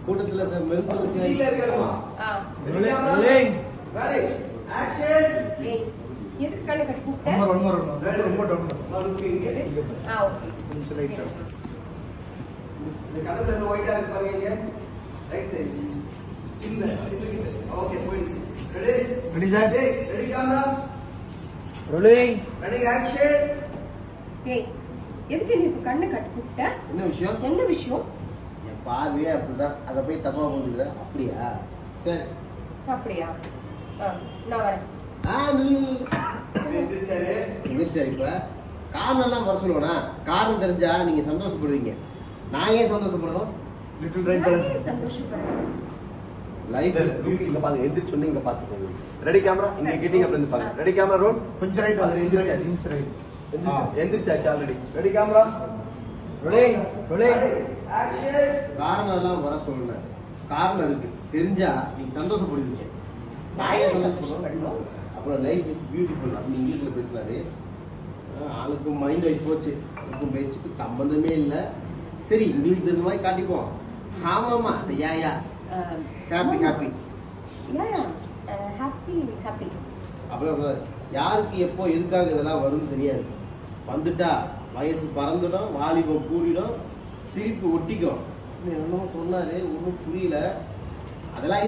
கூட்டத்துல மெல்பல் சீல இருக்கறமா ready action எதுக்கு கண்ணை கட்டி கூப்பிட்ட? ரொம்ப டவுன் ஓகே கொஞ்சம் லைட்டா இந்த கண்ணத்துல ஏதோ ஒயிட்டா இருக்கு பாருங்க ரைட் சைடு இல்ல ஓகே போய் ready sir ready camera rolling ready action எதுக்கு நீ இப்ப கண்ணை கட்டி கூப்பிட்ட? என்ன விஷயம்? என் பார்வையே அப்படிதான். அதை போய் தப்பா புரிஞ்சுக்கிற. அப்படியா? சரி. அப்படியா? நான் வரேன். சரி. இப்ப காரணம் எல்லாம் வர சொல்லுவேனா? காரணம் தெரிஞ்சா நீங்க சந்தோஷப்படுவீங்க. நான் ஏன் சந்தோஷப்படணும்? லிட்டில் ரைட் சந்தோஷப்படுறேன். Life is beauty. இங்க பாருங்க எந்திர சொன்னீங்க இங்க பாத்துக்கோங்க. ரெடி கேமரா இங்க கிட்டிங் அப்படி இருந்து பாருங்க. ரெடி கேமரா ரோல் கொஞ்சம் ரைட் வாங்க. எந்திர ரைட் எந்திரிச்சாச்சு already. Ready camera rolling action. காரணம் எல்லாம் வர சொல்லல. காரணம் இருக்கு. தெரிஞ்சா நீங்க சந்தோஷப்படுவீங்க. நான் ஏன் சந்தோஷப்படணும்? அப்புறம் லைஃப் இஸ் பியூட்டிஃபுல் அப்படி இங்கிலீஷ்ல பேசினாரு. ஆளுக்கு மைண்ட் வைஸ் போச்சு. அதுக்கும் பேச்சுக்கு சம்பந்தமே இல்லை. சரி இங்கிலீஷ் தெரிஞ்ச மாதிரி காட்டிப்போம். ஆமாமா யா ஹாப்பி ஹாப்பி ஹாப்பி. அப்புறம் யாருக்கு எப்போ எதுக்காக இதெல்லாம் வரும்னு தெரியாது. வந்துட்டா வயசு பறந்துடும், வாலிபம் கூடிடும், சிரிப்பு ஒட்டிக்கும். என்னமோ சொன்னாரு ஒன்றும் புரியல. அதெல்லாம்